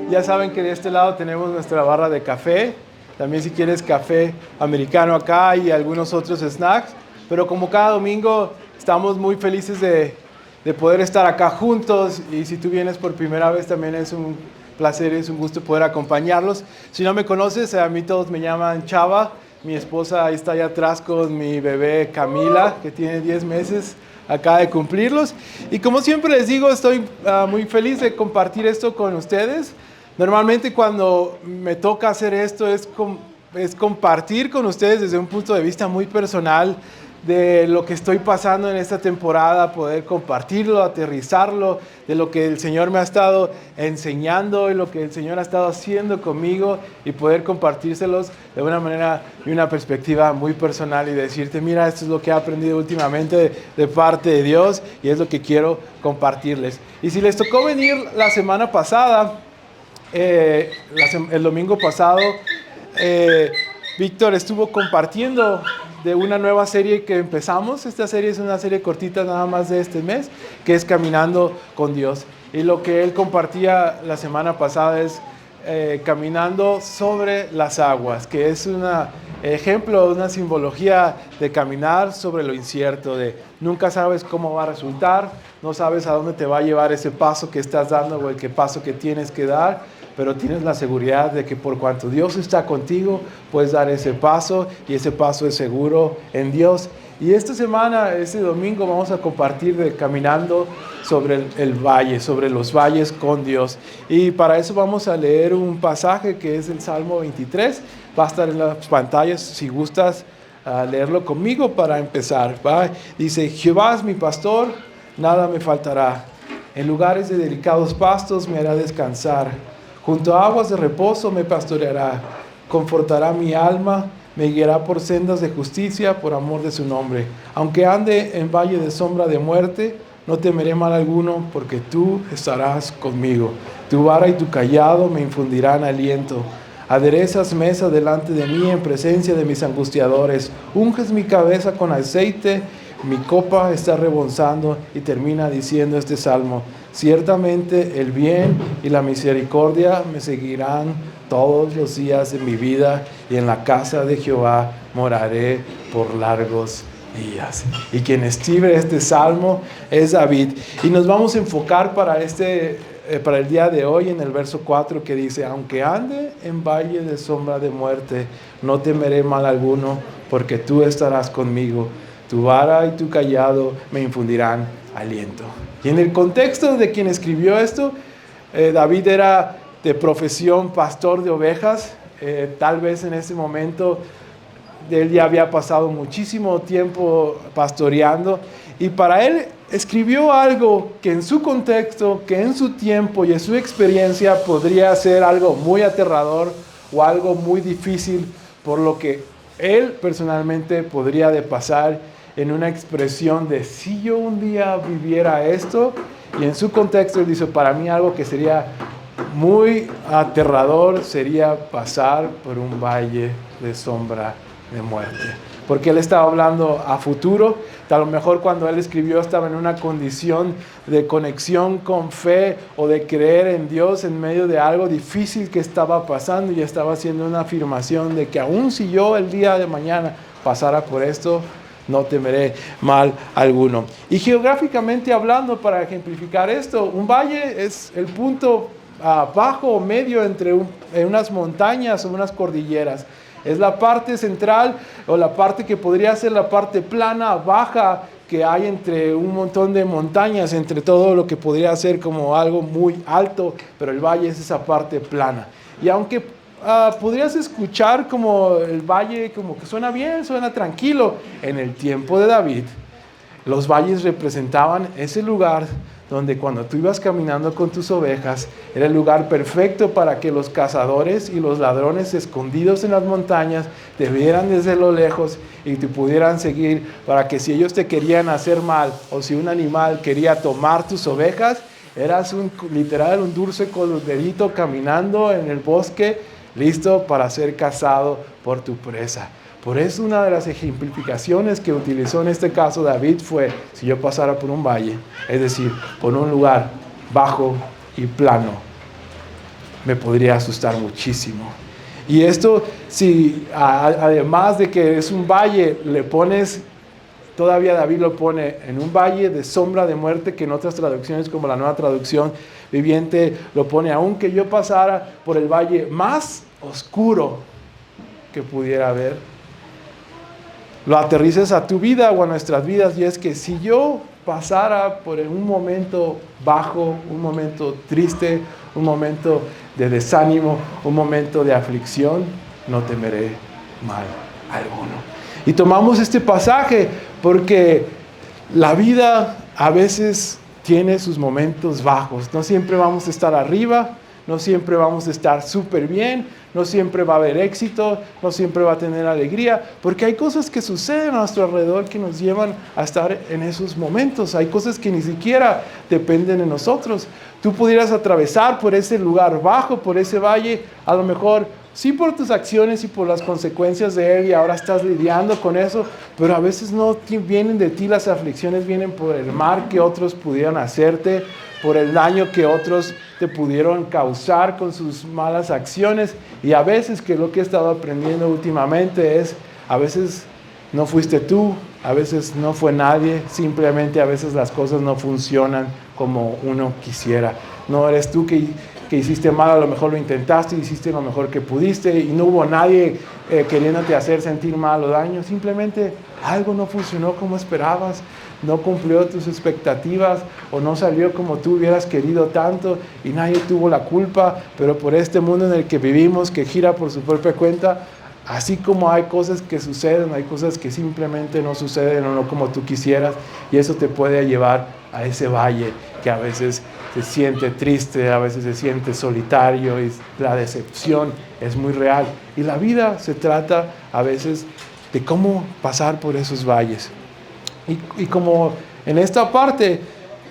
Ya saben que de este lado tenemos nuestra barra de café. También si quieres café americano acá y algunos otros snacks. Pero como cada domingo estamos muy felices de poder estar acá juntos. Y si tú vienes por primera vez también es un placer, es un gusto poder acompañarlos. Si no me conoces, a mí todos me llaman Chava. Mi esposa ahí está allá atrás con mi bebé Camila, que tiene 10 meses. Acaba de cumplirlos. Y como siempre les digo, estoy muy feliz de compartir esto con ustedes. Normalmente cuando me toca hacer esto es compartir con ustedes desde un punto de vista muy personal de lo que estoy pasando en esta temporada, poder compartirlo, aterrizarlo, de lo que el Señor me ha estado enseñando y lo que el Señor ha estado haciendo conmigo y poder compartírselos de una manera y una perspectiva muy personal y decirte, mira, esto es lo que he aprendido últimamente de parte de Dios y es lo que quiero compartirles. Y si les tocó venir la semana pasada, el domingo pasado, Víctor estuvo compartiendo de una nueva serie que empezamos. Esta serie es una serie cortita nada más de este mes, que es Caminando con Dios. Y lo que él compartía la semana pasada es caminando sobre las aguas, que es un ejemplo, una simbología de caminar sobre lo incierto, de nunca sabes cómo va a resultar, no sabes a dónde te va a llevar ese paso que estás dando o el paso que tienes que dar, pero tienes la seguridad de que por cuanto Dios está contigo, puedes dar ese paso y ese paso es seguro en Dios. Y esta semana, este domingo, vamos a compartir de caminando sobre el valle, sobre los valles con Dios. Y para eso vamos a leer un pasaje que es el Salmo 23. Va a estar en las pantallas si gustas leerlo conmigo para empezar. ¿Va? Dice, Jehová es mi pastor, nada me faltará. En lugares de delicados pastos me hará descansar. Junto a aguas de reposo me pastoreará, confortará mi alma, me guiará por sendas de justicia por amor de su nombre. Aunque ande en valle de sombra de muerte, no temeré mal alguno, porque tú estarás conmigo. Tu vara y tu cayado me infundirán aliento. Aderezas mesa delante de mí en presencia de mis angustiadores. Unges mi cabeza con aceite, mi copa está rebosando. Y termina diciendo este salmo: ciertamente el bien y la misericordia me seguirán todos los días de mi vida, y en la casa de Jehová moraré por largos días. Y quien escribe este salmo es David. Y nos vamos a enfocar para el día de hoy en el verso 4, que dice: aunque ande en valle de sombra de muerte, no temeré mal alguno, porque tú estarás conmigo. Tu vara y tu cayado me infundirán aliento. Y en el contexto de quien escribió esto, David era de profesión pastor de ovejas. Tal vez en ese momento él ya había pasado muchísimo tiempo pastoreando, y para él escribió algo que en su contexto, que en su tiempo y en su experiencia podría ser algo muy aterrador o algo muy difícil, por lo que él personalmente podría de pasar en una expresión de si yo un día viviera esto. Y en su contexto él dice, para mí algo que sería muy aterrador sería pasar por un valle de sombra de muerte, porque él estaba hablando a futuro. A lo mejor cuando él escribió estaba en una condición de conexión con fe o de creer en Dios en medio de algo difícil que estaba pasando, y estaba haciendo una afirmación de que aun si yo el día de mañana pasara por esto, no temeré mal alguno. Y geográficamente hablando, para ejemplificar esto, un valle es el punto bajo o medio entre unas montañas o unas cordilleras. Es la parte central, o la parte que podría ser la parte plana, baja, que hay entre un montón de montañas, entre todo lo que podría ser como algo muy alto, pero el valle es esa parte plana. Y aunque podrías escuchar como el valle como que suena bien, suena tranquilo, en el tiempo de David, los valles representaban ese lugar donde cuando tú ibas caminando con tus ovejas, era el lugar perfecto para que los cazadores y los ladrones escondidos en las montañas te vieran desde lo lejos y te pudieran seguir, para que si ellos te querían hacer mal, o si un animal quería tomar tus ovejas, eras literal un dulce corderito caminando en el bosque, listo para ser cazado por tu presa. Por eso una de las ejemplificaciones que utilizó en este caso David fue: si yo pasara por un valle, es decir, por un lugar bajo y plano, me podría asustar muchísimo. Y esto, si además de que es un valle, le pones, todavía David lo pone en un valle de sombra de muerte, que en otras traducciones como la Nueva Traducción Viviente lo pone, aunque yo pasara por el valle más oscuro que pudiera haber, lo aterrices a tu vida o a nuestras vidas, y es que si yo pasara por un momento bajo, un momento triste, un momento de desánimo, un momento de aflicción, no temeré mal alguno. Y tomamos este pasaje porque la vida a veces tiene sus momentos bajos. No siempre vamos a estar arriba, no siempre vamos a estar súper bien, no siempre va a haber éxito, no siempre va a tener alegría, porque hay cosas que suceden a nuestro alrededor que nos llevan a estar en esos momentos. Hay cosas que ni siquiera dependen de nosotros. Tú pudieras atravesar por ese lugar bajo, por ese valle, a lo mejor sí por tus acciones y por las consecuencias de él, y ahora estás lidiando con eso, pero a veces no vienen de ti las aflicciones, vienen por el mal que otros pudieran hacerte, por el daño que otros te pudieron causar con sus malas acciones. Y a veces, que lo que he estado aprendiendo últimamente es, a veces no fuiste tú, a veces no fue nadie, simplemente a veces las cosas no funcionan como uno quisiera. No eres tú que hiciste mal, a lo mejor lo intentaste, hiciste lo mejor que pudiste y no hubo nadie queriéndote hacer sentir mal o daño. Simplemente algo no funcionó como esperabas, no cumplió tus expectativas o no salió como tú hubieras querido tanto, y nadie tuvo la culpa. Pero por este mundo en el que vivimos, que gira por su propia cuenta, así como hay cosas que suceden, hay cosas que simplemente no suceden o no como tú quisieras, y eso te puede llevar a ese valle que a veces se siente triste, a veces se siente solitario, y la decepción es muy real. Y la vida se trata a veces de cómo pasar por esos valles. Y como en esta parte,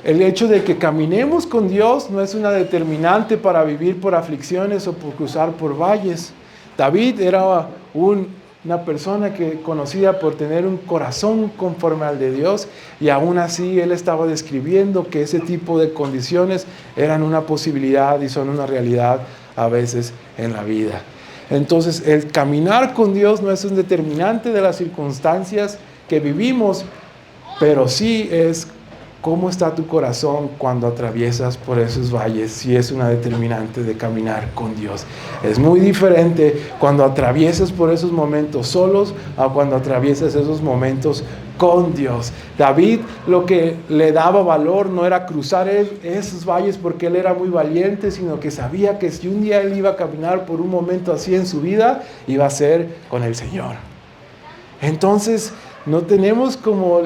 el hecho de que caminemos con Dios no es una determinante para vivir por aflicciones o por cruzar por valles. David era una persona conocida por tener un corazón conforme al de Dios, y aún así él estaba describiendo que ese tipo de condiciones eran una posibilidad y son una realidad a veces en la vida. Entonces, el caminar con Dios no es un determinante de las circunstancias que vivimos, pero sí es cómo está tu corazón cuando atraviesas por esos valles. Sí es una determinante de caminar con Dios. Es muy diferente cuando atraviesas por esos momentos solos a cuando atraviesas esos momentos con Dios. David, lo que le daba valor no era cruzar esos valles porque él era muy valiente, sino que sabía que si un día él iba a caminar por un momento así en su vida, iba a ser con el Señor. Entonces, no tenemos como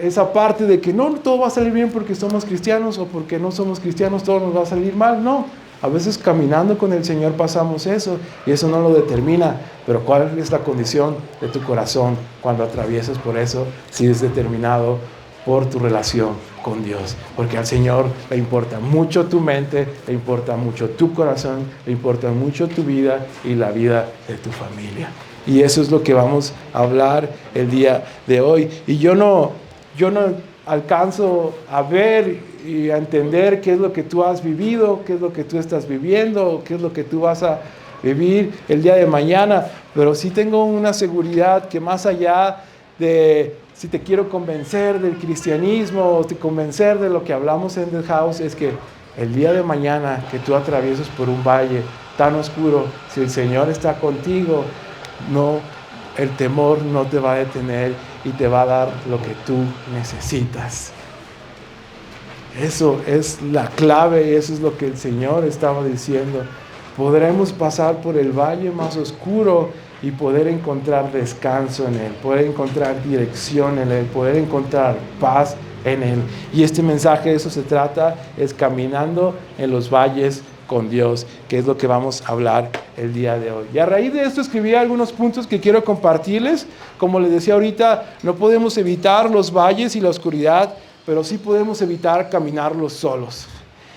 esa parte de que no todo va a salir bien porque somos cristianos, o porque no somos cristianos todo nos va a salir mal. No, a veces caminando con el Señor pasamos eso, y eso no lo determina. Pero ¿cuál es la condición de tu corazón cuando atraviesas por eso? Si es determinado por tu relación con Dios, porque al Señor le importa mucho tu mente, le importa mucho tu corazón, le importa mucho tu vida y la vida de tu familia. Y eso es lo que vamos a hablar el día de hoy. Y yo no alcanzo a ver y a entender qué es lo que tú has vivido, qué es lo que tú estás viviendo, qué es lo que tú vas a vivir el día de mañana, pero sí tengo una seguridad que más allá de si te quiero convencer del cristianismo o te convencer de lo que hablamos en The House, es que el día de mañana que tú atravieses por un valle tan oscuro, si el Señor está contigo, el temor no te va a detener y te va a dar lo que tú necesitas. Eso es la clave, y eso es lo que el Señor estaba diciendo. Podremos pasar por el valle más oscuro y poder encontrar descanso en Él, poder encontrar dirección en Él, poder encontrar paz en Él. Y este mensaje de eso se trata, es caminando en los valles con Dios, que es lo que vamos a hablar el día de hoy. Y a raíz de esto escribí algunos puntos que quiero compartirles. Como les decía ahorita, no podemos evitar los valles y la oscuridad, pero sí podemos evitar caminarlos solos.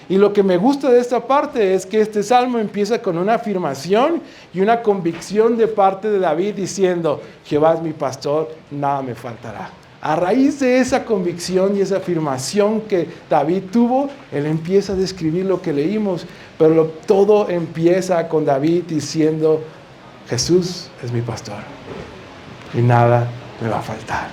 Y lo que me gusta de esta parte es que este salmo empieza con una afirmación y una convicción de parte de David diciendo: Jehová es mi pastor, nada me faltará. A raíz de esa convicción y esa afirmación que David tuvo, él empieza a describir lo que leímos, pero todo empieza con David diciendo, Jesús es mi pastor y nada me va a faltar.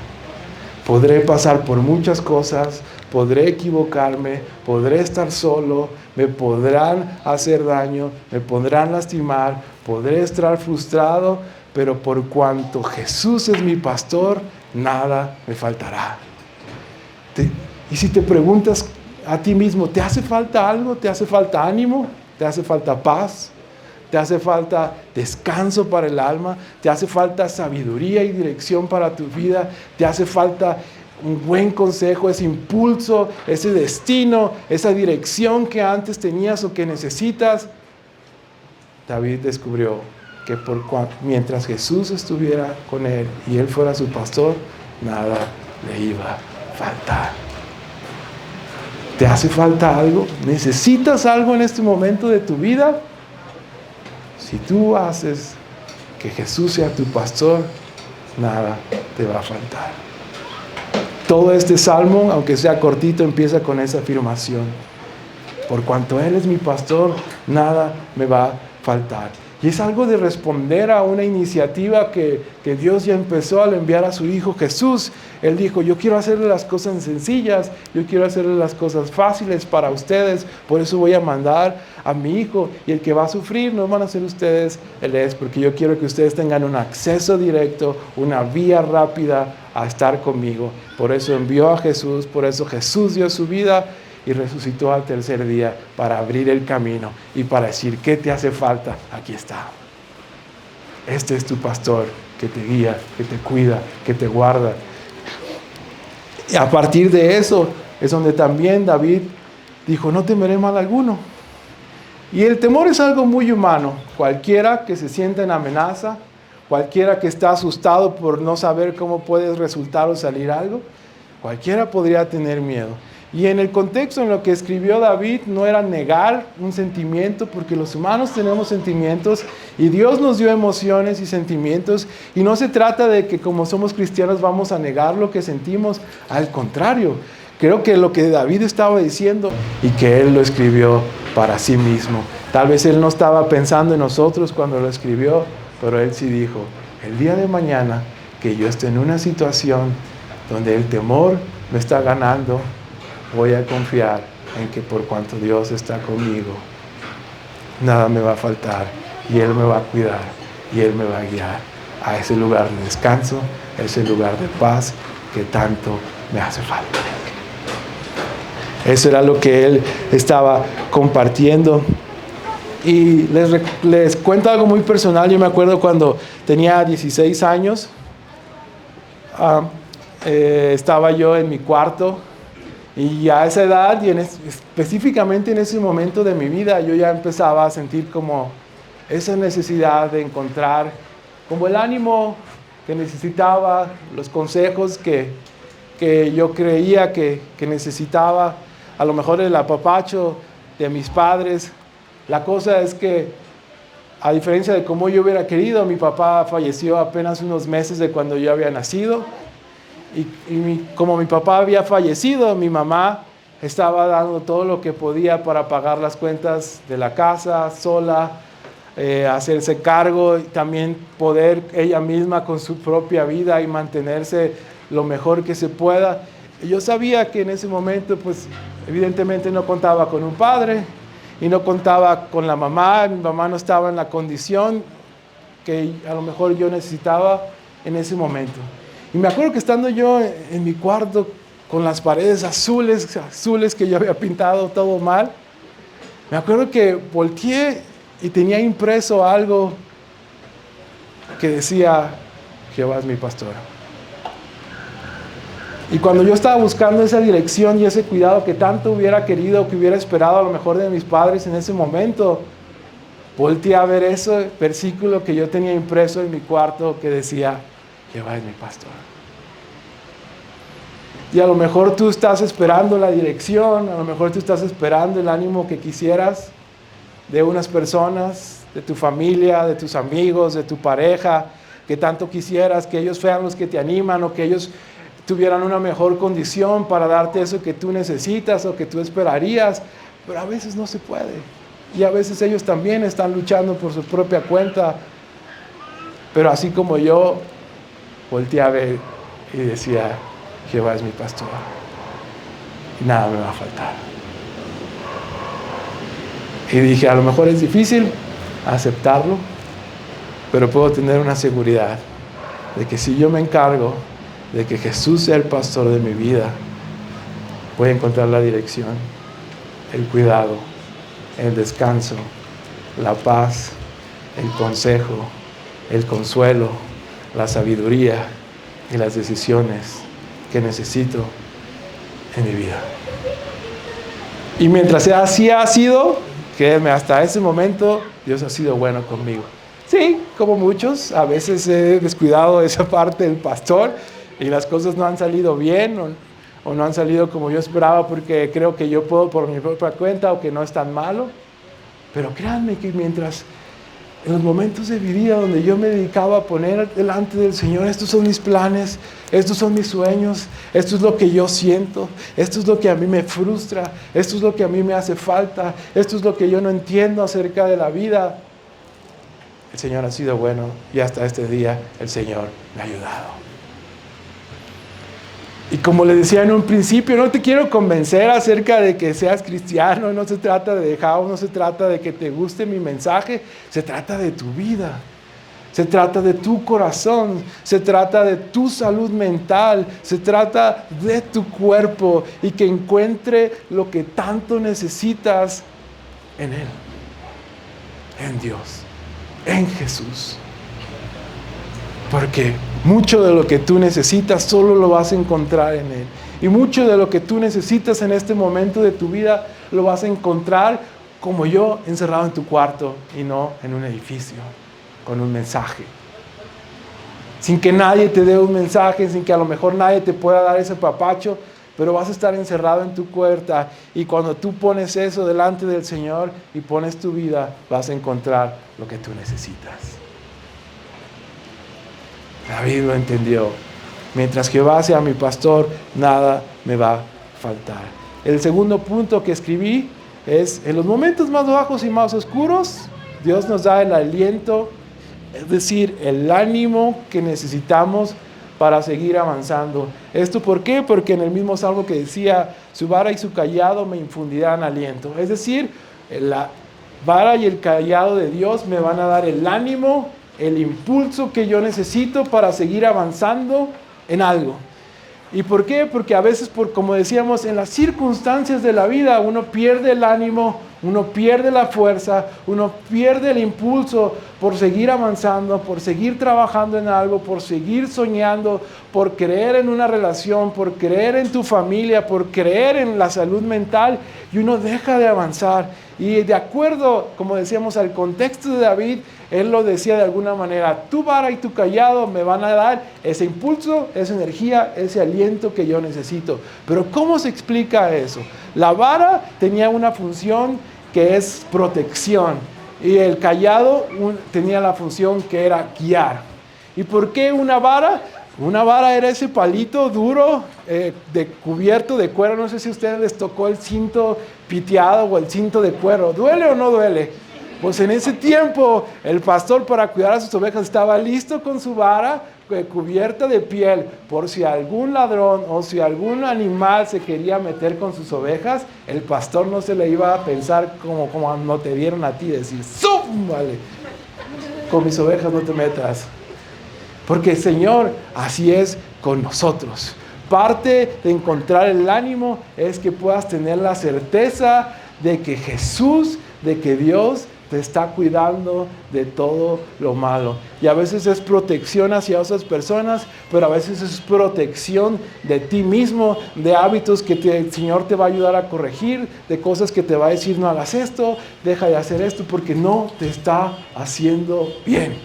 Podré pasar por muchas cosas, podré equivocarme, podré estar solo, me podrán hacer daño, me podrán lastimar, podré estar frustrado, pero por cuanto Jesús es mi pastor, nada me faltará. Y si te preguntas a ti mismo, ¿te hace falta algo? ¿Te hace falta ánimo? ¿Te hace falta paz? ¿Te hace falta descanso para el alma? ¿Te hace falta sabiduría y dirección para tu vida? ¿Te hace falta un buen consejo, ese impulso, ese destino, esa dirección que antes tenías o que necesitas? David descubrió que mientras Jesús estuviera con él y él fuera su pastor, nada le iba a faltar. ¿Te hace falta algo? ¿Necesitas algo en este momento de tu vida? Si tú haces que Jesús sea tu pastor, nada te va a faltar. Todo este salmo, aunque sea cortito, empieza con esa afirmación. Por cuanto Él es mi pastor, nada me va a faltar. Y es algo de responder a una iniciativa que Dios ya empezó al enviar a su Hijo Jesús. Él dijo, yo quiero hacerle las cosas sencillas, yo quiero hacerle las cosas fáciles para ustedes, por eso voy a mandar a mi Hijo. Y el que va a sufrir no van a ser ustedes, Él es, porque yo quiero que ustedes tengan un acceso directo, una vía rápida a estar conmigo. Por eso envió a Jesús, por eso Jesús dio su vida y resucitó al tercer día para abrir el camino y para decir, ¿qué te hace falta? Aquí está. Este es tu pastor que te guía, que te cuida, que te guarda. Y a partir de eso es donde también David dijo, no temeré mal alguno. Y el temor es algo muy humano. Cualquiera que se sienta en amenaza, cualquiera que está asustado por no saber cómo puede resultar o salir algo, cualquiera podría tener miedo. Y en el contexto en lo que escribió David no era negar un sentimiento, porque los humanos tenemos sentimientos y Dios nos dio emociones y sentimientos, y no se trata de que como somos cristianos vamos a negar lo que sentimos, al contrario, creo que lo que David estaba diciendo y que él lo escribió para sí mismo. Tal vez él no estaba pensando en nosotros cuando lo escribió, pero él sí dijo, el día de mañana que yo esté en una situación donde el temor me está ganando, voy a confiar en que por cuanto Dios está conmigo, nada me va a faltar y Él me va a cuidar y Él me va a guiar a ese lugar de descanso, a ese lugar de paz que tanto me hace falta. Eso era lo que Él estaba compartiendo. Y les cuento algo muy personal. Yo me acuerdo cuando tenía 16 años, estaba yo en mi cuarto. Y a esa edad, y específicamente en ese momento de mi vida, yo ya empezaba a sentir como esa necesidad de encontrar como el ánimo que necesitaba, los consejos que yo creía que necesitaba, a lo mejor el apapacho de mis padres. La cosa es que, a diferencia de como yo hubiera querido, mi papá falleció apenas unos meses de cuando yo había nacido. Como mi papá había fallecido, mi mamá estaba dando todo lo que podía para pagar las cuentas de la casa sola, hacerse cargo y también poder ella misma con su propia vida y mantenerse lo mejor que se pueda. Y yo sabía que en ese momento, pues evidentemente no contaba con un padre y no contaba con la mamá. Mi mamá no estaba en la condición que a lo mejor yo necesitaba en ese momento. Y me acuerdo que estando yo en mi cuarto con las paredes azules que yo había pintado todo mal, me acuerdo que volteé y tenía impreso algo que decía, Jehová es mi pastor. Y cuando yo estaba buscando esa dirección y ese cuidado que tanto hubiera querido, que hubiera esperado a lo mejor de mis padres en ese momento, volteé a ver ese versículo que yo tenía impreso en mi cuarto que decía, Jehová es mi pastor. Y a lo mejor tú estás esperando la dirección, a lo mejor tú estás esperando el ánimo que quisieras de unas personas, de tu familia, de tus amigos, de tu pareja, que tanto quisieras que ellos sean los que te animan o que ellos tuvieran una mejor condición para darte eso que tú necesitas o que tú esperarías, pero a veces no se puede. Y a veces ellos también están luchando por su propia cuenta. Pero así como yo, volteé a ver y decía, Jehová es mi pastor y nada me va a faltar. Y dije, a lo mejor es difícil aceptarlo, pero puedo tener una seguridad de que si yo me encargo de que Jesús sea el pastor de mi vida, voy a encontrar la dirección, el cuidado, el descanso, la paz, el consejo, el consuelo, la sabiduría y las decisiones que necesito en mi vida. Y mientras así ha sido, créeme, hasta ese momento Dios ha sido bueno conmigo. Sí, como muchos, a veces he descuidado esa parte del pastor y las cosas no han salido bien o no han salido como yo esperaba porque creo que yo puedo por mi propia cuenta o que no es tan malo. Pero créanme que mientras en los momentos de mi vida donde yo me dedicaba a poner delante del Señor, estos son mis planes, estos son mis sueños, esto es lo que yo siento, esto es lo que a mí me frustra, esto es lo que a mí me hace falta, esto es lo que yo no entiendo acerca de la vida. El Señor ha sido bueno y hasta este día el Señor me ha ayudado. Y como le decía en un principio, no te quiero convencer acerca de que seas cristiano, no se trata de dejar, no se trata de que te guste mi mensaje, se trata de tu vida, se trata de tu corazón, se trata de tu salud mental, se trata de tu cuerpo y que encuentre lo que tanto necesitas en Él, en Dios, en Jesús. Porque mucho de lo que tú necesitas solo lo vas a encontrar en Él. Y mucho de lo que tú necesitas en este momento de tu vida lo vas a encontrar como yo, encerrado en tu cuarto y no en un edificio, con un mensaje. Sin que nadie te dé un mensaje, sin que a lo mejor nadie te pueda dar ese papacho, pero vas a estar encerrado en tu puerta y cuando tú pones eso delante del Señor y pones tu vida, vas a encontrar lo que tú necesitas. David lo entendió. Mientras Jehová sea mi pastor, nada me va a faltar. El segundo punto que escribí es, en los momentos más bajos y más oscuros, Dios nos da el aliento, es decir, el ánimo que necesitamos para seguir avanzando. ¿Esto por qué? Porque en el mismo salmo que decía, su vara y su callado me infundirán aliento. Es decir, la vara y el callado de Dios me van a dar el ánimo, el impulso que yo necesito para seguir avanzando en algo. ¿Y por qué? Porque a veces, como decíamos, en las circunstancias de la vida uno pierde el ánimo, uno pierde la fuerza, uno pierde el impulso por seguir avanzando, por seguir trabajando en algo, por seguir soñando, por creer en una relación, por creer en tu familia, por creer en la salud mental, y uno deja de avanzar. Y de acuerdo, como decíamos, al contexto de David, él lo decía de alguna manera, tu vara y tu callado me van a dar ese impulso, esa energía, ese aliento que yo necesito. Pero ¿cómo se explica eso? La vara tenía una función que es protección y el callado tenía la función que era guiar. ¿Y por qué una vara? Una vara era ese palito duro, cubierto de cuero. No sé si a ustedes les tocó el cinto piteado o el cinto de cuero. ¿Duele o no duele? Pues en ese tiempo el pastor, para cuidar a sus ovejas, estaba listo con su vara cubierta de piel, por si algún ladrón o si algún animal se quería meter con sus ovejas, el pastor no se le iba a pensar como no te dieron a ti, decir, ¡zum! Vale, con mis ovejas no te metas. Porque Señor, así es con nosotros. Parte de encontrar el ánimo es que puedas tener la certeza de que Jesús, de que Dios te está cuidando de todo lo malo. Y a veces es protección hacia otras personas, pero a veces es protección de ti mismo, de hábitos que el Señor te va a ayudar a corregir, de cosas que te va a decir, no hagas esto, deja de hacer esto, porque no te está haciendo bien.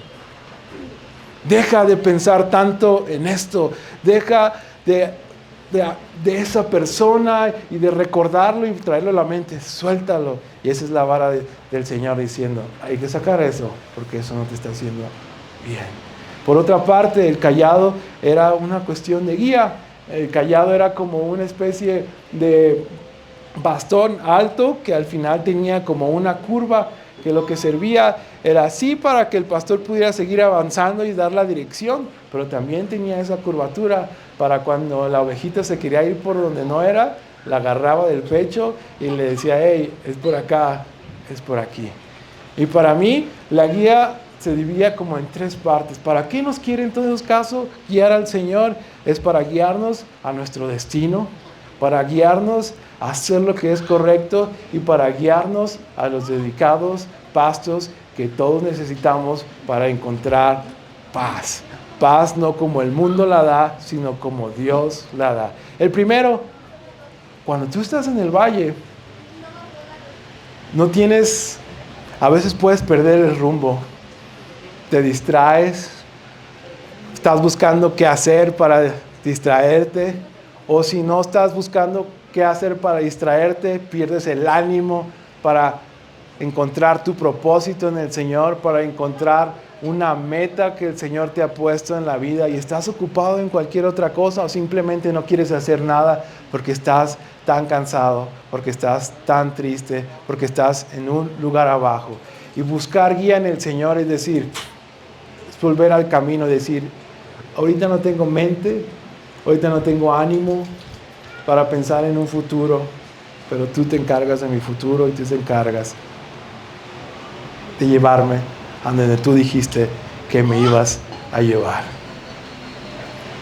Deja de pensar tanto en esto, deja de esa persona y de recordarlo y traerlo a la mente, suéltalo. Y esa es la vara del Señor diciendo, hay que sacar eso, porque eso no te está haciendo bien. Por otra parte, el callado era una cuestión de guía. El cayado era como una especie de bastón alto que al final tenía como una curva, que lo que servía era así para que el pastor pudiera seguir avanzando y dar la dirección, pero también tenía esa curvatura para cuando la ovejita se quería ir por donde no era, la agarraba del pecho y le decía, hey, es por acá, es por aquí. Y para mí la guía se dividía como en tres partes. ¿Para qué nos quiere en todos los casos guiar al Señor? Es para guiarnos a nuestro destino, para guiarnos a hacer lo que es correcto y para guiarnos a los dedicados pastos que todos necesitamos para encontrar paz. Paz no como el mundo la da, sino como Dios la da. El primero, cuando tú estás en el valle, no tienes, a veces puedes perder el rumbo, te distraes, estás buscando qué hacer para distraerte, o si no estás buscando qué hacer para distraerte, pierdes el ánimo para encontrar tu propósito en el Señor, para encontrar una meta que el Señor te ha puesto en la vida y estás ocupado en cualquier otra cosa o simplemente no quieres hacer nada porque estás tan cansado, porque estás tan triste, porque estás en un lugar abajo. Y buscar guía en el Señor es decir, es volver al camino, decir, ahorita no tengo mente, ahorita no tengo ánimo para pensar en un futuro, pero tú te encargas de mi futuro y tú te encargas de llevarme a donde tú dijiste que me ibas a llevar.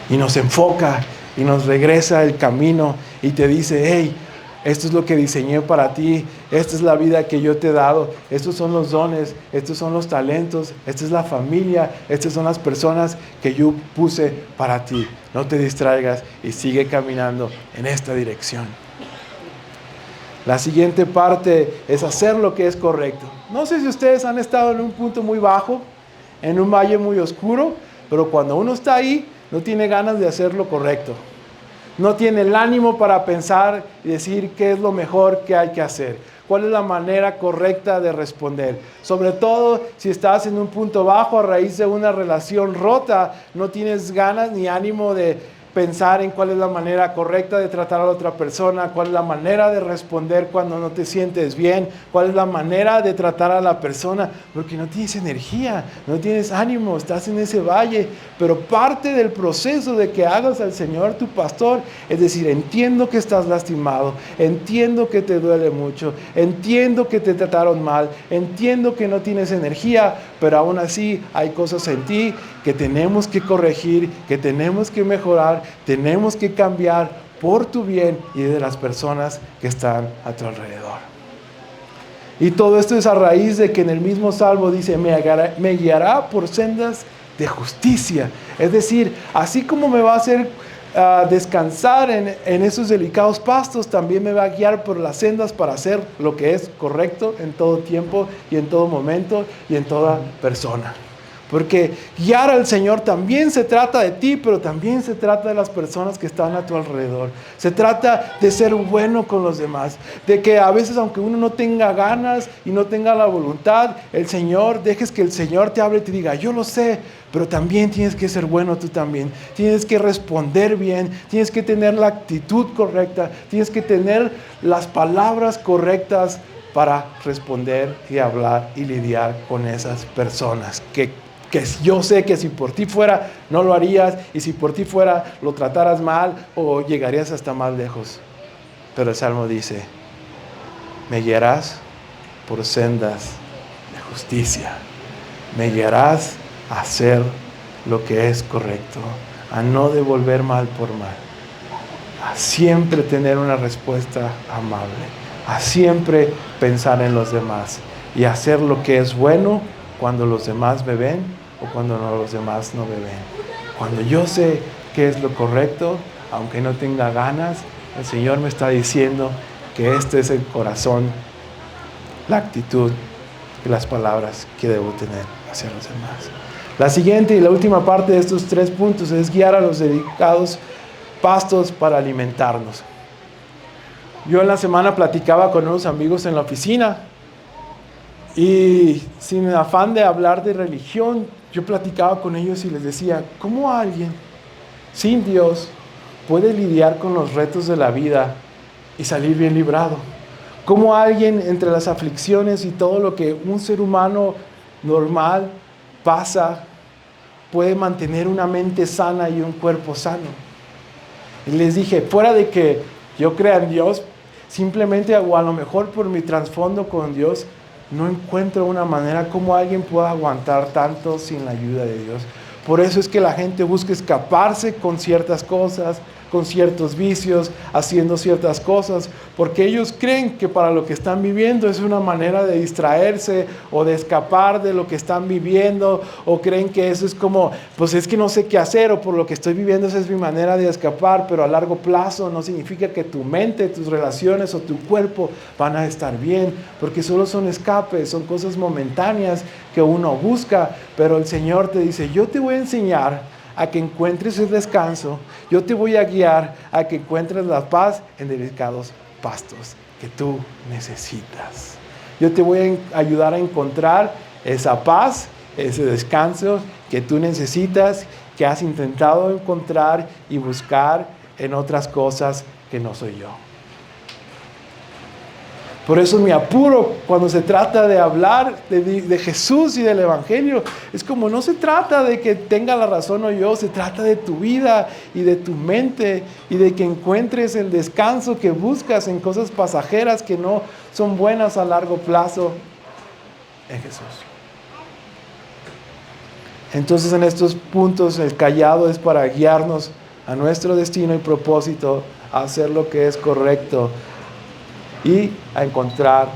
Y nos enfoca y nos regresa el camino y te dice, hey, esto es lo que diseñé para ti, esta es la vida que yo te he dado, estos son los dones, estos son los talentos, esta es la familia, estas son las personas que yo puse para ti. No te distraigas y sigue caminando en esta dirección. La siguiente parte es hacer lo que es correcto. No sé si ustedes han estado en un punto muy bajo, en un valle muy oscuro, pero cuando uno está ahí, no tiene ganas de hacer lo correcto. No tiene el ánimo para pensar y decir qué es lo mejor que hay que hacer. ¿Cuál es la manera correcta de responder? Sobre todo si estás en un punto bajo a raíz de una relación rota, no tienes ganas ni ánimo de pensar en cuál es la manera correcta de tratar a la otra persona, cuál es la manera de responder cuando no te sientes bien, cuál es la manera de tratar a la persona, porque no tienes energía, no tienes ánimo, estás en ese valle. Pero parte del proceso de que hagas al Señor tu pastor, es decir, entiendo que estás lastimado, entiendo que te duele mucho, entiendo que te trataron mal, entiendo que no tienes energía, pero aún así hay cosas en ti que tenemos que corregir, que tenemos que mejorar, tenemos que cambiar por tu bien y de las personas que están a tu alrededor. Y todo esto es a raíz de que en el mismo Salmo dice, me guiará por sendas de justicia. Es decir, así como me va a hacer descansar en esos delicados pastos, también me va a guiar por las sendas para hacer lo que es correcto en todo tiempo y en todo momento y en toda persona. Porque guiar al Señor también se trata de ti, pero también se trata de las personas que están a tu alrededor. Se trata de ser bueno con los demás. De que a veces, aunque uno no tenga ganas y no tenga la voluntad, dejes que el Señor te hable y te diga, yo lo sé, pero también tienes que ser bueno tú también. Tienes que responder bien, tienes que tener la actitud correcta, tienes que tener las palabras correctas para responder y hablar y lidiar con esas personas que yo sé que si por ti fuera no lo harías y si por ti fuera lo trataras mal o llegarías hasta más lejos. Pero el Salmo dice, me guiarás por sendas de justicia, me guiarás a hacer lo que es correcto, a no devolver mal por mal, a siempre tener una respuesta amable, a siempre pensar en los demás y hacer lo que es bueno cuando los demás me ven o cuando los demás no me ven. Cuando yo sé qué es lo correcto, aunque no tenga ganas, el Señor me está diciendo que este es el corazón, la actitud y las palabras que debo tener hacia los demás. La siguiente y la última parte de estos 3 puntos es guiar a los dedicados pastos para alimentarnos. Yo en la semana platicaba con unos amigos en la oficina y sin afán de hablar de religión, yo platicaba con ellos y les decía, ¿cómo alguien sin Dios puede lidiar con los retos de la vida y salir bien librado. Cómo alguien entre las aflicciones y todo lo que un ser humano normal pasa, puede mantener una mente sana y un cuerpo sano. Y les dije, fuera de que yo crea en Dios, simplemente, o a lo mejor por mi trasfondo con Dios, no encuentro una manera como alguien pueda aguantar tanto sin la ayuda de Dios. Por eso es que la gente busca escaparse con ciertas cosas, con ciertos vicios, haciendo ciertas cosas, porque ellos creen que para lo que están viviendo es una manera de distraerse o de escapar de lo que están viviendo, o creen que eso es como, pues es que no sé qué hacer, o por lo que estoy viviendo esa es mi manera de escapar, pero a largo plazo no significa que tu mente, tus relaciones o tu cuerpo van a estar bien, porque solo son escapes, son cosas momentáneas que uno busca, pero el Señor te dice, yo te voy a enseñar a que encuentres el descanso, yo te voy a guiar a que encuentres la paz en delicados pastos que tú necesitas. Yo te voy a ayudar a encontrar esa paz, ese descanso que tú necesitas, que has intentado encontrar y buscar en otras cosas que no soy yo. Por eso me apuro cuando se trata de hablar de Jesús y del Evangelio. Es como no se trata de que tenga la razón o yo, se trata de tu vida y de tu mente y de que encuentres el descanso que buscas en cosas pasajeras que no son buenas a largo plazo en Jesús. Entonces en estos puntos el callado es para guiarnos a nuestro destino y propósito, a hacer lo que es correcto y a encontrar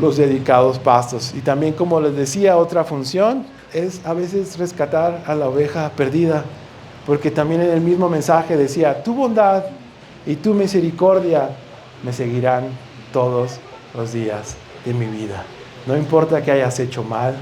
los dedicados pastos. Y también, como les decía, otra función es a veces rescatar a la oveja perdida, porque también en el mismo mensaje decía, tu bondad y tu misericordia me seguirán todos los días de mi vida. No importa que hayas hecho mal,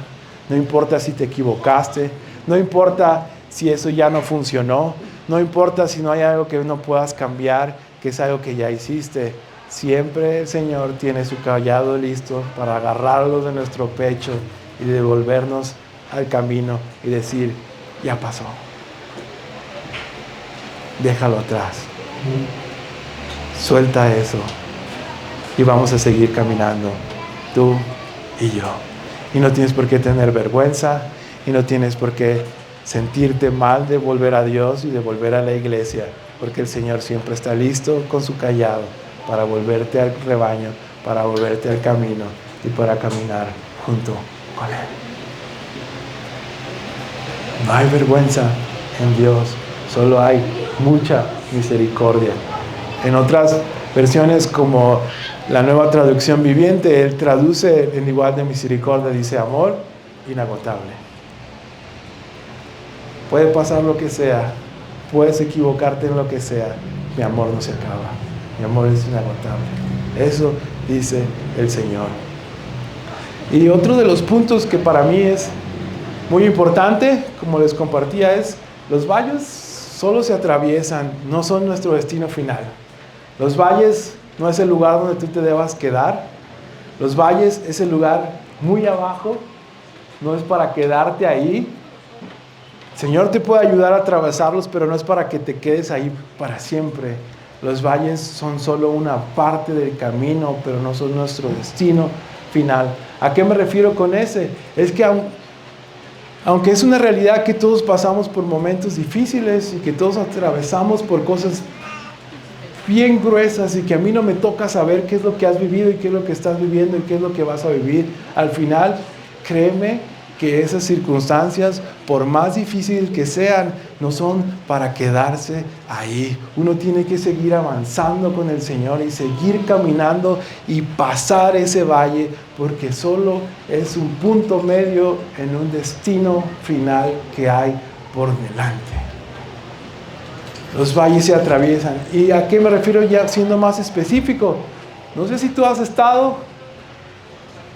no importa si te equivocaste, no importa si eso ya no funcionó, no importa si no hay algo que no puedas cambiar, que es algo que ya hiciste. Siempre el Señor tiene su callado listo para agarrarlos de nuestro pecho y devolvernos al camino y decir, ya pasó. Déjalo atrás. Suelta eso. Y vamos a seguir caminando, tú y yo. Y no tienes por qué tener vergüenza y no tienes por qué sentirte mal de volver a Dios y de volver a la iglesia, porque el Señor siempre está listo con su callado para volverte al rebaño, para volverte al camino y para caminar junto con Él. No hay vergüenza en Dios, solo hay mucha misericordia. En otras versiones, como la Nueva Traducción Viviente, Él traduce en igual de misericordia, dice amor inagotable. Puede pasar lo que sea, puedes equivocarte en lo que sea, mi amor no se acaba. Mi amor es inagotable. Eso dice el Señor. Y otro de los puntos que para mí es muy importante, como les compartía, es los valles solo se atraviesan, no son nuestro destino final. Los valles no es el lugar donde tú te debas quedar. Los valles es el lugar muy abajo, no es para quedarte ahí. El Señor te puede ayudar a atravesarlos, pero no es para que te quedes ahí para siempre. Los valles son solo una parte del camino, pero no son nuestro destino final. ¿A qué me refiero con ese? Es que aunque es una realidad que todos pasamos por momentos difíciles y que todos atravesamos por cosas bien gruesas y que a mí no me toca saber qué es lo que has vivido y qué es lo que estás viviendo y qué es lo que vas a vivir, al final, créeme que esas circunstancias, por más difíciles que sean, no son para quedarse ahí. Uno tiene que seguir avanzando con el Señor y seguir caminando y pasar ese valle, porque solo es un punto medio en un destino final que hay por delante. Los valles se atraviesan. ¿Y a qué me refiero ya siendo más específico? No sé si tú has estado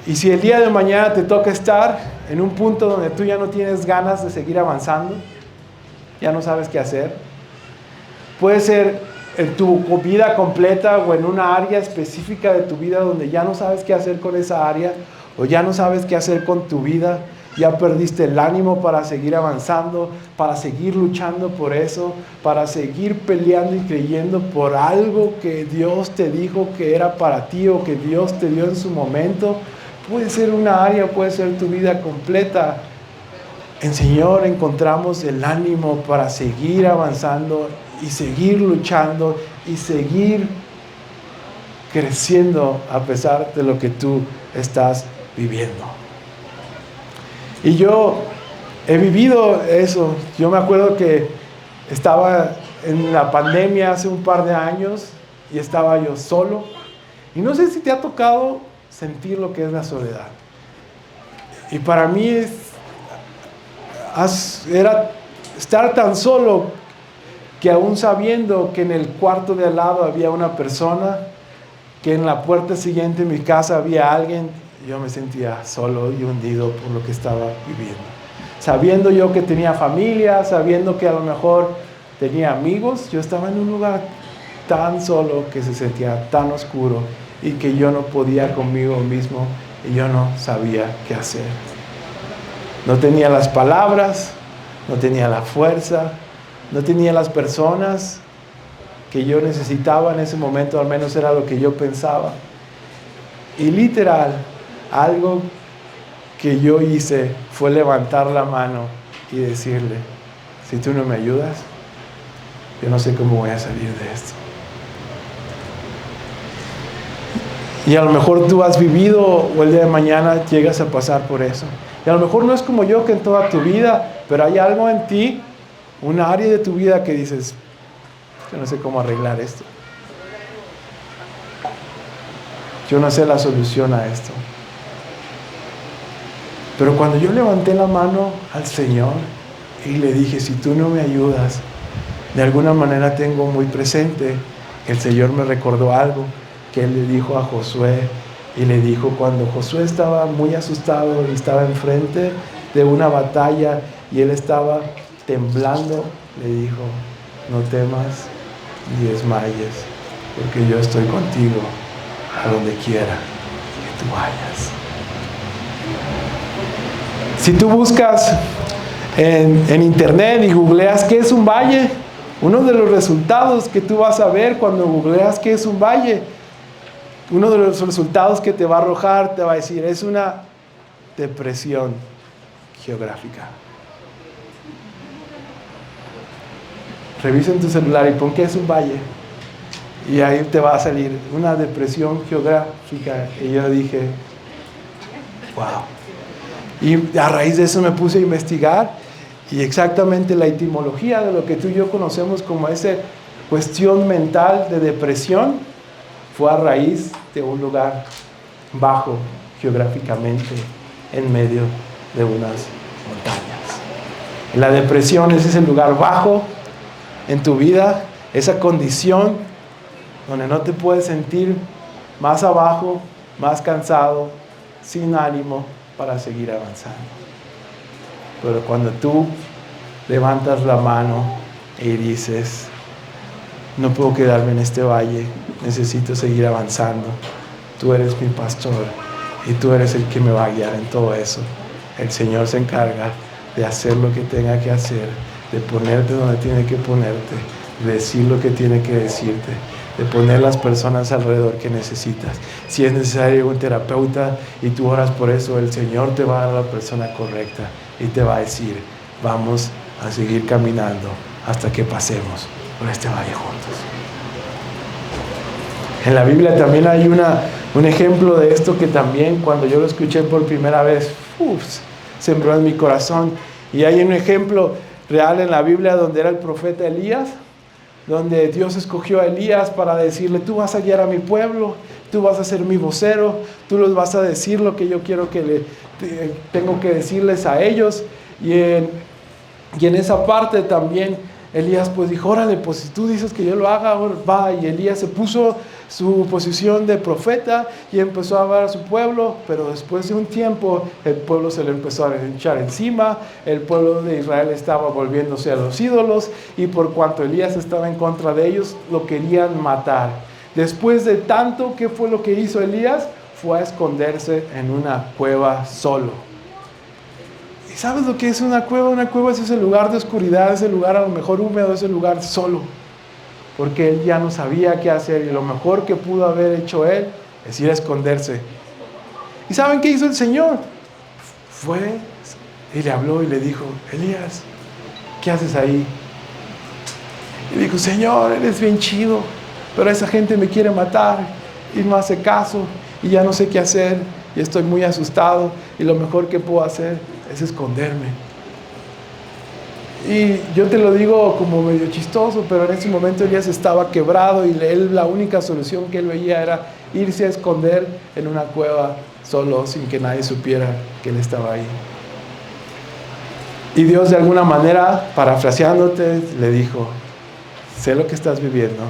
y si el día de mañana te toca estar en un punto donde tú ya no tienes ganas de seguir avanzando, ya no sabes qué hacer. Puede ser en tu vida completa o en una área específica de tu vida donde ya no sabes qué hacer con esa área o ya no sabes qué hacer con tu vida ya perdiste el ánimo para seguir avanzando, para seguir luchando por eso, para seguir peleando y creyendo por algo que Dios te dijo que era para ti o que Dios te dio en su momento. Puede ser una área, puede ser tu vida completa. En Señor encontramos el ánimo para seguir avanzando y seguir luchando y seguir creciendo a pesar de lo que tú estás viviendo. Y yo he vivido eso. Yo me acuerdo que estaba en la pandemia hace un par de años y estaba yo solo. Y no sé si te ha tocado sentir lo que es la soledad. Y para mí era estar tan solo que aún sabiendo que en el cuarto de al lado había una persona, que en la puerta siguiente de mi casa había alguien, yo me sentía solo y hundido por lo que estaba viviendo. Sabiendo yo que tenía familia, sabiendo que a lo mejor tenía amigos, yo estaba en un lugar tan solo que se sentía tan oscuro y que yo no podía conmigo mismo y yo no sabía qué hacer. No tenía las palabras, no tenía la fuerza, no tenía las personas que yo necesitaba en ese momento, al menos era lo que yo pensaba. Y literal, algo que yo hice fue levantar la mano y decirle, si tú no me ayudas, yo no sé cómo voy a salir de esto. Y a lo mejor tú has vivido o el día de mañana llegas a pasar por eso. Y a lo mejor no es como yo que en toda tu vida, pero hay algo en ti, una área de tu vida que dices, yo no sé cómo arreglar esto. Yo no sé la solución a esto. Pero cuando yo levanté la mano al Señor y le dije, si tú no me ayudas, de alguna manera tengo muy presente que el Señor me recordó algo que Él le dijo a Josué. Y le dijo cuando Josué estaba muy asustado y estaba enfrente de una batalla y él estaba temblando, le dijo, no temas ni desmayes, porque yo estoy contigo a donde quiera que tú vayas. Si tú buscas en internet y googleas qué es un valle, uno de los resultados que tú vas a ver cuando googleas qué es un valle, uno de los resultados que te va a arrojar, te va a decir, es una depresión geográfica. Revisa en tu celular y pon qué es un valle. Y ahí te va a salir una depresión geográfica. Y yo dije, wow. Y a raíz de eso me puse a investigar. Y exactamente la etimología de lo que tú y yo conocemos como esa cuestión mental de depresión fue a raíz de un lugar bajo geográficamente en medio de unas montañas. La depresión es ese lugar bajo en tu vida, esa condición donde no te puedes sentir más abajo, más cansado, sin ánimo para seguir avanzando. Pero cuando tú levantas la mano y dices, no puedo quedarme en este valle, necesito seguir avanzando. Tú eres mi pastor y tú eres el que me va a guiar en todo eso. El Señor se encarga de hacer lo que tenga que hacer, de ponerte donde tiene que ponerte, de decir lo que tiene que decirte, de poner las personas alrededor que necesitas. Si es necesario un terapeuta y tú oras por eso, el Señor te va a dar a la persona correcta y te va a decir, vamos a seguir caminando hasta que pasemos por este valle juntos. En la Biblia también hay un ejemplo de esto que también cuando yo lo escuché por primera vez, sembró en mi corazón. Y hay un ejemplo real en la Biblia donde era el profeta Elías, donde Dios escogió a Elías para decirle, tú vas a guiar a mi pueblo, tú vas a ser mi vocero, tú les vas a decir lo que yo quiero que tengo que decirles a ellos. Y en esa parte también Elías pues dijo, órale, pues si tú dices que yo lo haga, va. Y Elías se puso su posición de profeta y empezó a hablar a su pueblo, pero después de un tiempo el pueblo se le empezó a echar encima, el pueblo de Israel estaba volviéndose a los ídolos y por cuanto Elías estaba en contra de ellos, lo querían matar. Después de tanto, ¿qué fue lo que hizo Elías? Fue a esconderse en una cueva solo. ¿Y sabes lo que es una cueva? Una cueva es ese lugar de oscuridad, ese lugar a lo mejor húmedo, ese lugar solo. Porque él ya no sabía qué hacer y lo mejor que pudo haber hecho él es ir a esconderse. ¿Y saben qué hizo el Señor? Fue y le habló y le dijo: Elías, ¿qué haces ahí? Y dijo: Señor, eres bien chido, pero esa gente me quiere matar y no hace caso y ya no sé qué hacer y estoy muy asustado y lo mejor que puedo hacer es esconderme. Y yo te lo digo como medio chistoso, pero en ese momento Elías estaba quebrado y él, la única solución que él veía era irse a esconder en una cueva solo, sin que nadie supiera que él estaba ahí. Y Dios, de alguna manera, parafraseándote, le dijo: sé lo que estás viviendo,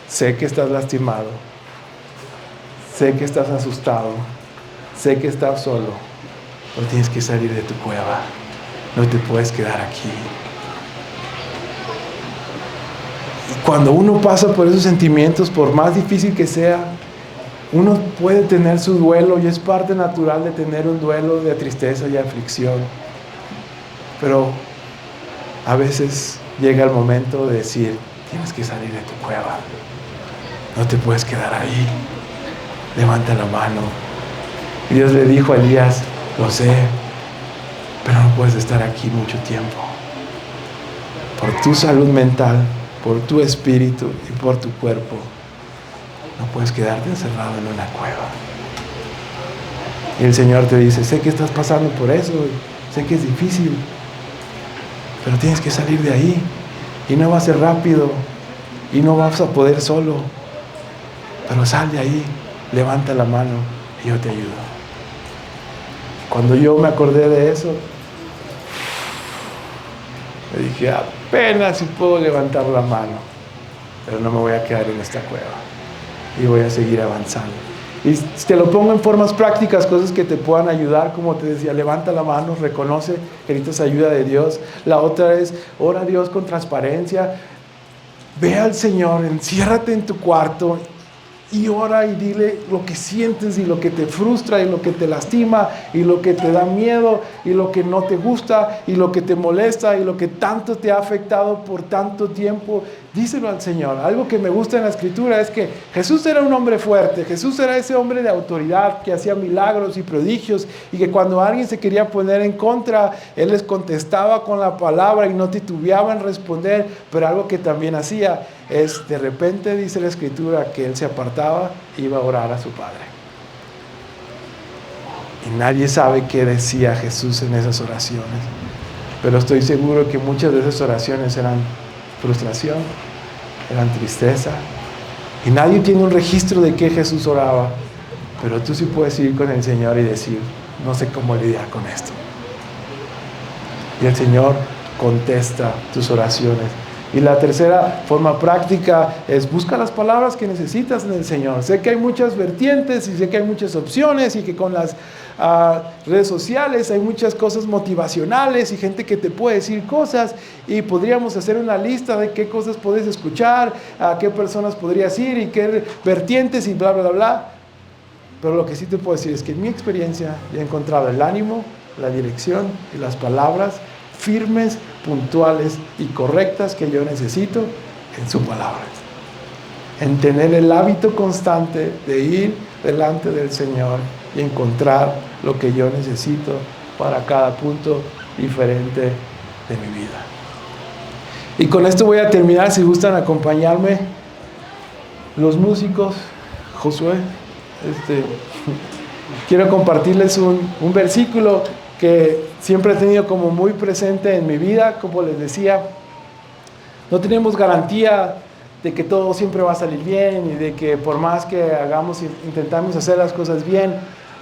sé que estás lastimado, sé que estás asustado, sé que estás solo, pero tienes que salir de tu cueva, no te puedes quedar aquí. Y cuando uno pasa por esos sentimientos, por más difícil que sea, uno puede tener su duelo y es parte natural de tener un duelo de tristeza y aflicción. Pero a veces llega el momento de decir: tienes que salir de tu cueva, no te puedes quedar ahí, levanta la mano. Y Dios le dijo a Elías: lo sé, pero no puedes estar aquí mucho tiempo. Por tu salud mental, por tu espíritu y por tu cuerpo, no puedes quedarte encerrado en una cueva. Y el Señor te dice: sé que estás pasando por eso, sé que es difícil, pero tienes que salir de ahí. Y no va a ser rápido, y no vas a poder solo, pero sal de ahí, levanta la mano y yo te ayudo. Cuando yo me acordé de eso, me dije: apenas si puedo levantar la mano, pero no me voy a quedar en esta cueva y voy a seguir avanzando. Y te lo pongo en formas prácticas, cosas que te puedan ayudar, como te decía: levanta la mano, reconoce que necesitas ayuda de Dios. La otra es: ora a Dios con transparencia. Ve al Señor, enciérrate en tu cuarto y ora y dile lo que sientes y lo que te frustra y lo que te lastima y lo que te da miedo y lo que no te gusta y lo que te molesta y lo que tanto te ha afectado por tanto tiempo. Díselo al Señor. Algo que me gusta en la Escritura es que Jesús era un hombre fuerte. Jesús era ese hombre de autoridad que hacía milagros y prodigios y que cuando alguien se quería poner en contra, Él les contestaba con la palabra y no titubeaba en responder. Pero algo que también hacía es, de repente dice la Escritura, que Él se apartaba e iba a orar a su Padre. Y nadie sabe qué decía Jesús en esas oraciones, pero estoy seguro que muchas de esas oraciones eran frustración, eran tristeza, y nadie tiene un registro de qué Jesús oraba, pero tú sí puedes ir con el Señor y decir: no sé cómo lidiar con esto. Y el Señor contesta tus oraciones. Y la tercera forma práctica es: busca las palabras que necesitas en el Señor. Sé que hay muchas vertientes y sé que hay muchas opciones y que con las redes sociales hay muchas cosas motivacionales y gente que te puede decir cosas, y podríamos hacer una lista de qué cosas puedes escuchar, a qué personas podrías ir y qué vertientes y bla, bla, bla. Pero lo que sí te puedo decir es que en mi experiencia he encontrado el ánimo, la dirección y las palabras firmes, puntuales y correctas que yo necesito en su palabra. En tener el hábito constante de ir delante del Señor y encontrar lo que yo necesito para cada punto diferente de mi vida. Y con esto voy a terminar. Si gustan acompañarme los músicos, Josué, quiero compartirles un versículo que siempre he tenido como muy presente en mi vida. Como les decía, no tenemos garantía de que todo siempre va a salir bien y de que por más que hagamos, intentamos hacer las cosas bien,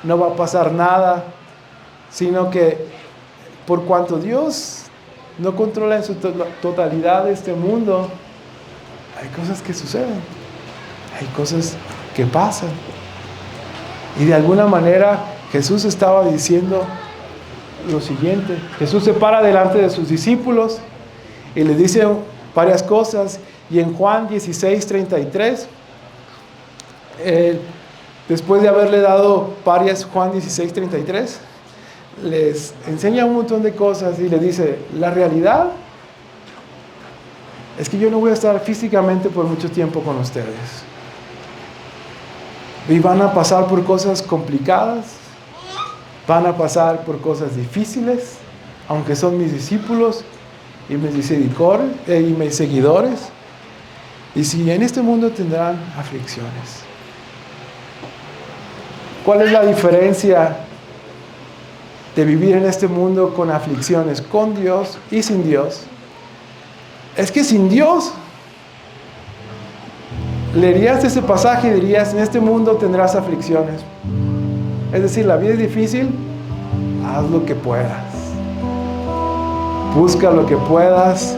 no va a pasar nada, sino que por cuanto Dios no controla en su totalidad este mundo, hay cosas que suceden, hay cosas que pasan. Y de alguna manera Jesús estaba diciendo lo siguiente. Jesús se para delante de sus discípulos y les dice varias cosas, y en Juan 16:33, después de haberle dado varias, Juan 16:33, les enseña un montón de cosas y les dice, la realidad es que yo no voy a estar físicamente por mucho tiempo con ustedes. Y van a pasar por cosas complicadas, van a pasar por cosas difíciles, aunque son mis discípulos y mis seguidores. Y si en este mundo tendrán aflicciones. ¿Cuál es la diferencia de vivir en este mundo con aflicciones, con Dios y sin Dios? Es que sin Dios, leerías ese pasaje y dirías, en este mundo tendrás aflicciones. Es decir, la vida es difícil, haz lo que puedas. Busca lo que puedas,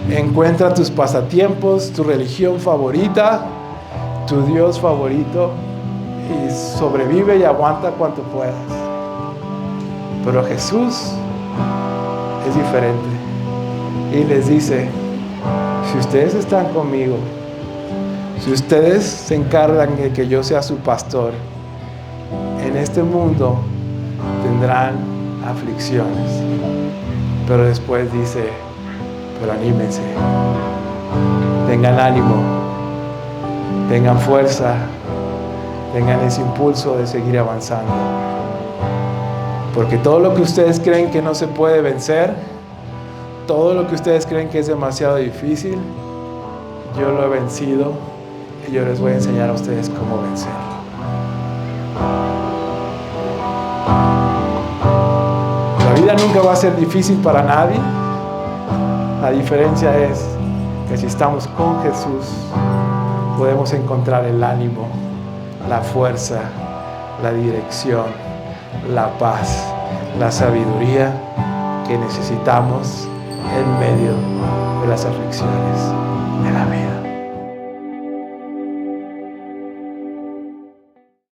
encuentra tus pasatiempos, tu religión favorita, tu Dios favorito, y sobrevive y aguanta cuanto puedas. Pero Jesús es diferente y les dice, si ustedes están conmigo, si ustedes se encargan de que yo sea su pastor, en este mundo tendrán aflicciones. Pero después dice, pero anímense, tengan ánimo, tengan fuerza, tengan ese impulso de seguir avanzando. Porque todo lo que ustedes creen que no se puede vencer, todo lo que ustedes creen que es demasiado difícil, yo lo he vencido y yo les voy a enseñar a ustedes cómo vencerlo. La vida nunca va a ser difícil para nadie. La diferencia es que si estamos con Jesús, podemos encontrar el ánimo, la fuerza, la dirección, la paz, la sabiduría que necesitamos en medio de las aflicciones de la vida.